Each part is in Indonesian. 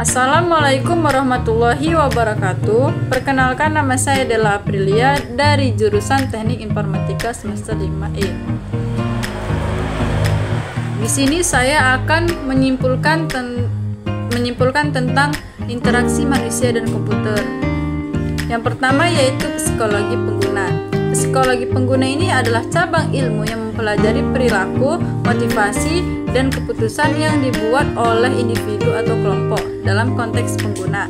Assalamualaikum warahmatullahi wabarakatuh. Perkenalkan, nama saya Della Aprilia dari jurusan Teknik Informatika semester 5E. Di sini saya akan menyimpulkan tentang interaksi manusia dan komputer. Yang pertama yaitu psikologi pengguna. Psikologi pengguna ini adalah cabang ilmu yang mempelajari perilaku, motivasi, dan keputusan yang dibuat oleh individu atau kelompok dalam konteks pengguna.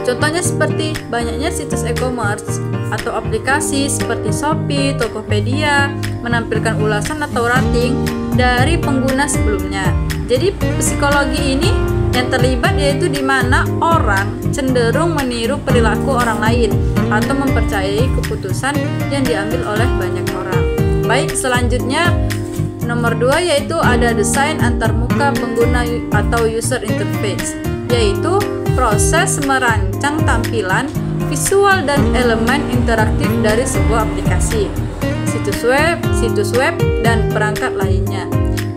Contohnya seperti banyaknya situs e-commerce atau aplikasi seperti Shopee, Tokopedia menampilkan ulasan atau rating dari pengguna sebelumnya. Jadi psikologi ini yang terlibat yaitu di mana orang cenderung meniru perilaku orang lain atau mempercayai keputusan yang diambil oleh banyak orang. Baik, selanjutnya nomor 2 yaitu ada desain antarmuka pengguna atau user interface, yaitu proses merancang tampilan, visual dan elemen interaktif dari sebuah aplikasi, situs web dan perangkat lainnya.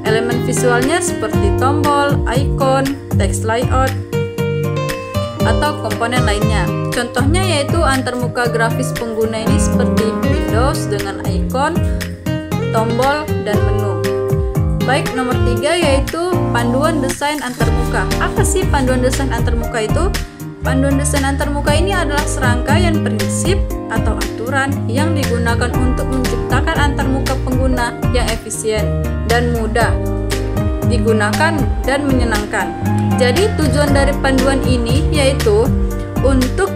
Elemen visualnya seperti tombol, icon, text layout, atau komponen lainnya. Contohnya yaitu antarmuka grafis pengguna ini seperti Windows dengan icon, tombol, dan menu. Baik, nomor 3 yaitu panduan desain antarmuka. Apa sih panduan desain antarmuka itu? Panduan desain antarmuka ini adalah serangkaian prinsip atau aturan yang digunakan untuk menciptakan antarmuka pengguna yang efisien dan mudah digunakan dan menyenangkan. Jadi tujuan dari panduan ini yaitu untuk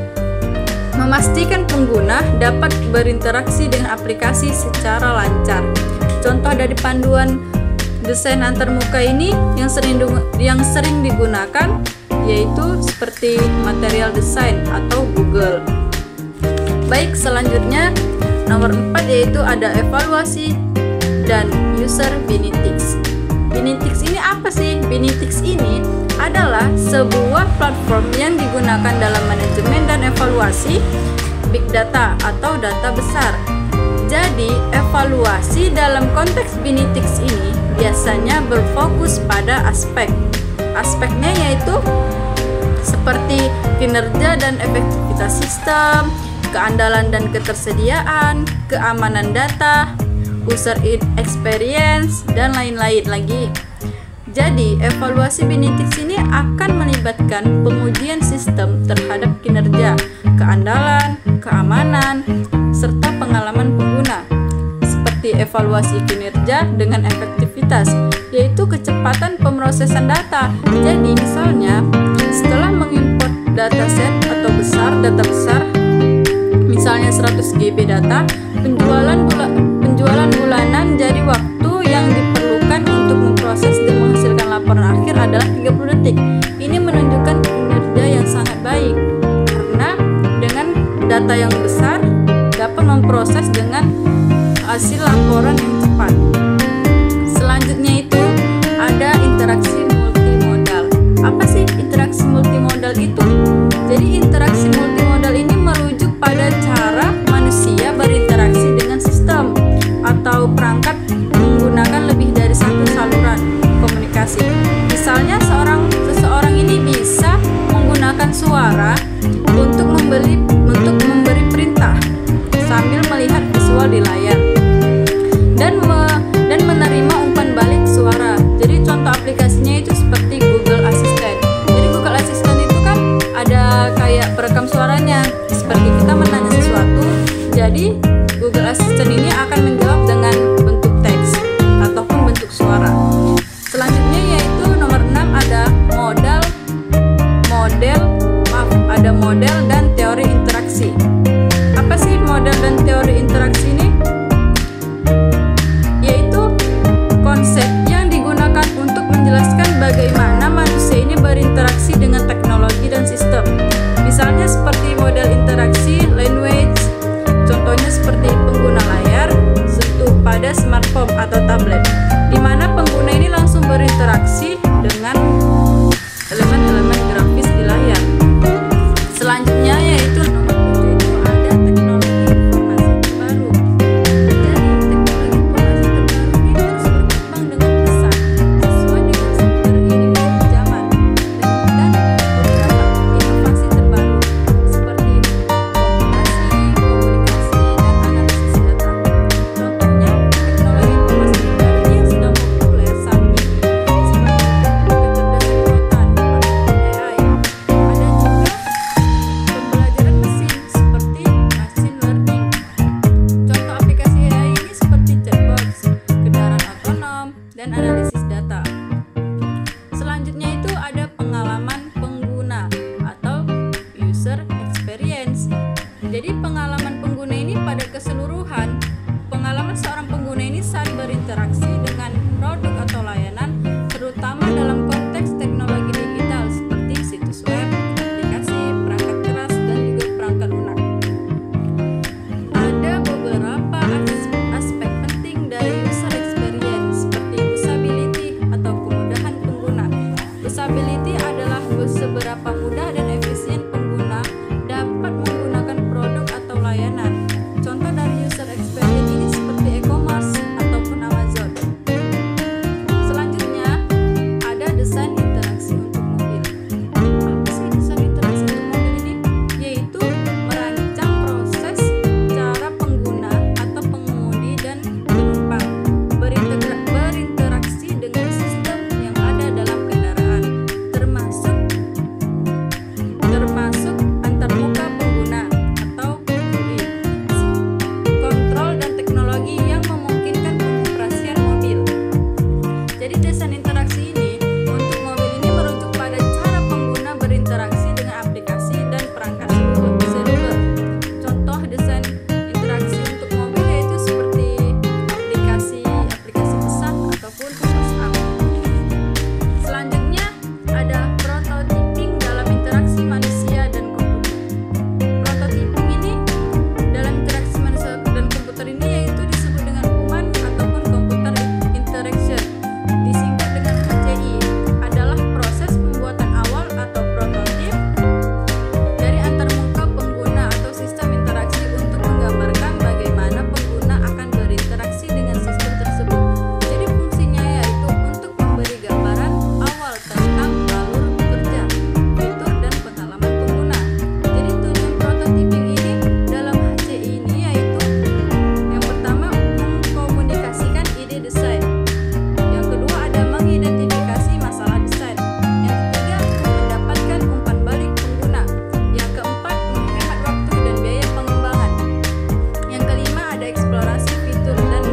memastikan pengguna dapat berinteraksi dengan aplikasi secara lancar. Contoh dari panduan desain antarmuka ini yang sering digunakan yaitu seperti Material Design atau Google. Baik, selanjutnya nomor 4 yaitu ada evaluasi dan user Binetics. Binetics ini apa sih? Binetics ini adalah sebuah platform yang digunakan dalam manajemen dan evaluasi big data atau data besar. Jadi, evaluasi dalam konteks Binetics ini biasanya berfokus pada aspeknya yaitu seperti kinerja dan efektivitas sistem, keandalan dan ketersediaan, keamanan data, user experience, dan lain-lain lagi. Jadi, evaluasi Binetics ini akan melibatkan pengujian sistem terhadap kinerja, keandalan, keamanan, serta pengalaman pengguna. Seperti evaluasi kinerja dengan efektivitas, yaitu kecepatan pemrosesan data. Jadi, misalnya, setelah mengimport dataset atau data besar, misalnya 100 GB data, penjualan bulanan, jadi waktu yang diperlukan untuk memproses dan menghasilkan laporan akhir adalah 30 detik. Ini menunjukkan kinerja yang sangat baik karena dengan data yang besar dapat memproses dengan hasil laporan yang cepat. Selanjutnya itu ada interaksi multimodal. Apa sih interaksi multimodal itu? Jadi interaksi multimodal ini merujuk pada cara manusia berinteraksi dengan sistem atau perangkat menggunakan lebih dari satu saluran komunikasi. Misalnya seseorang ini bisa menggunakan suara untuk memberi perintah sambil melihat visual di layar dan menerima umpan balik suara. Jadi contoh aplikasinya itu seperti Google Assistant. Jadi Google Assistant itu kan ada kayak perekam suaranya, seperti kita menanya adalah seberapa mudah dan efisien pengguna dapat menggunakan produk atau layanan. Contoh dari user experience ini seperti e-commerce ataupun Amazon. Selanjutnya ada desain interaksi untuk mobil. Apa sih desain interaksi untuk mobil ini? Yaitu merancang proses cara pengguna atau pengemudi dan penumpang berinteraksi dengan sistem yang ada dalam kendaraan, termasuk antarmuka pengguna atau UI, kontrol dan teknologi yang memungkinkan pengoperasian mobil. Jadi desain interaksi ini untuk mobil ini merujuk pada cara pengguna berinteraksi dengan aplikasi dan perangkat seluler. Contoh desain interaksi untuk mobil yaitu seperti aplikasi pesan ataupun WhatsApp. Selanjutnya ada prototyping dalam interaksi manusia dan komputer. Prototyping ini dalam interaksi manusia dan komputer ini yaitu disebut dengan human ataupun computer interaction, disingkat dengan HCI, adalah proses pembuatan awal atau prototip dari antarmuka pengguna atau sistem interaksi untuk menggambarkan bagaimana pengguna akan berinteraksi dengan sistem tersebut. Jadi fungsinya yaitu untuk memberi gambaran awal tentang alur bekerja, fitur dan pengalaman pengguna. Jadi tujuan prototyping ini dalam HCI ini yaitu yang pertama mengkomunikasikan ide desain. Yang kedua ada mengidentifikasi masalah desain. Yang ketiga mendapatkan umpan balik pengguna. Yang keempat menghemat waktu dan biaya pengembangan. Yang kelima ada eksplorasi fitur dan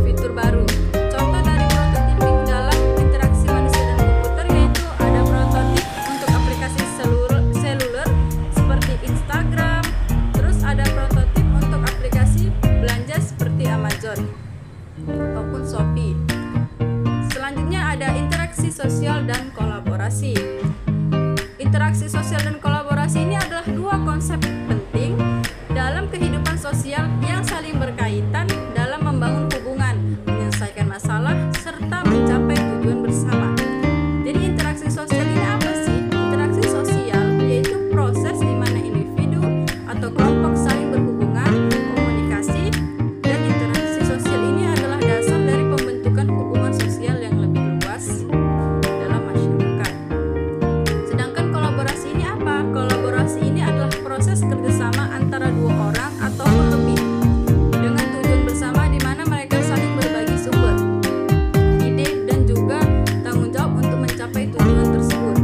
fitur baru. Contoh dari prototyping dalam interaksi manusia dan komputer yaitu ada prototip untuk aplikasi seluler seperti Instagram, terus ada prototip untuk aplikasi belanja seperti Amazon ataupun Shopee. Selanjutnya ada interaksi sosial dan kolaborasi. Interaksi sosial dan kolaborasi ini adalah dua konsep penting dalam kehidupan sosial yang saling berkaitan dalam membangun hubungan, menyelesaikan masalah, serta mencapai tujuan bersama. Jadi interaksi sosial ini apa sih? Interaksi sosial yaitu proses di mana individu atau kelompok saling berhubungan, komunikasi, dan interaksi sosial ini adalah dasar dari pembentukan hubungan sosial yang lebih luas dalam masyarakat. Sedangkan kolaborasi ini apa? Kolaborasi ini adalah proses kerjasama antara dua orang ataupun lebih dengan tujuan bersama di mana mereka saling berbagi sumber, ide, dan juga tanggung jawab untuk mencapai tujuan tersebut.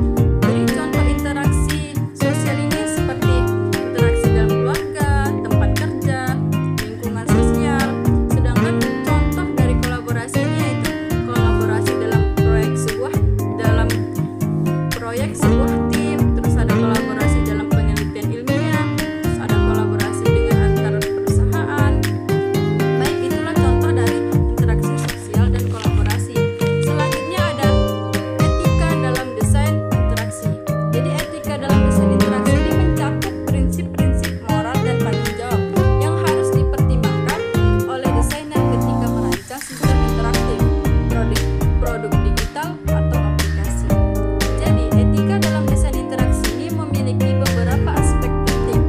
Jadi contoh interaksi sosial ini seperti interaksi dalam keluarga, tempat kerja, lingkungan sosial. Sedangkan contoh dari kolaborasi ini yaitu kolaborasi dalam proyek sebuah tim, terus ada kolaborasi dalam penelitian ilmiah, terus ada kolaborasi dengan antar perusahaan. Baik, itulah contoh dari interaksi sosial dan kolaborasi. Selanjutnya ada etika dalam desain interaksi. Jadi etika dalam desain interaksi ini mencakup prinsip-prinsip moral dan tanggung jawab yang harus dipertimbangkan oleh desainer ketika merancang sistem interaktif, produk digital atau aplikasi. Jadi etika dalam desain interaksi ini memiliki beberapa aspek penting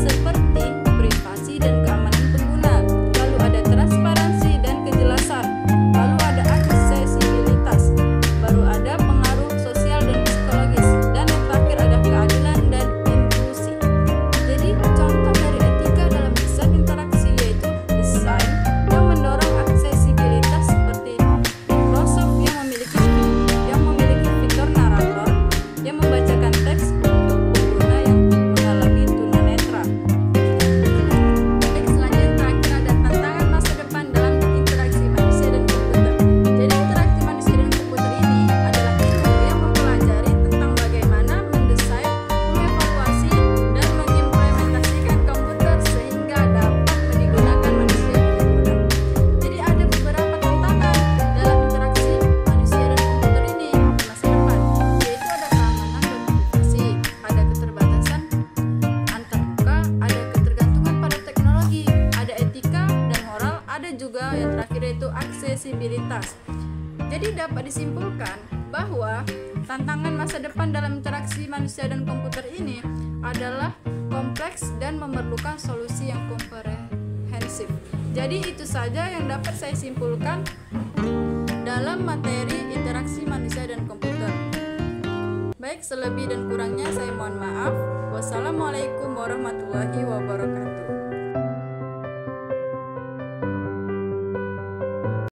seperti privasi dan keamanan pengguna, lalu ada transparansi dan kejelasan, lalu ada aksesibilitas, baru ada pengaruh sosial dan psikologis, dan yang terakhir ada keadilan dan inklusi. Jadi contoh dari etika dalam desain interaksi yaitu desain yang mendorong aksesibilitas seperti Microsoft yang memiliki fitur narator yang membacakan teks untuk pengguna yang mengalami tunanetra. Baik, selanjutnya terakhir ada tantangan masa depan dalam interaksi manusia dan komputer. Jadi interaksi manusia dan komputer ini adalah ilmu yang mempelajari tentang bagaimana mendesain, mengevaluasi, dan mengimplementasikan komputer sehingga dapat digunakan manusia dengan mudah. Jadi ada beberapa tantangan dalam interaksi manusia dan komputer ini di masa depan, yaitu ada keamanan dan privasi, ada keterbatasan antarmuka, ada ketergantungan pada teknologi, ada etika dan moral, ada juga yang terakhir yaitu aksesibilitas. Jadi dapat disimpulkan bahwa Tantangan masa depan dalam interaksi manusia dan komputer ini adalah kompleks dan memerlukan solusi yang komprehensif. Jadi itu saja yang dapat saya simpulkan dalam materi interaksi manusia dan komputer. Baik, selebih dan kurangnya saya mohon maaf. Wassalamualaikum warahmatullahi wabarakatuh.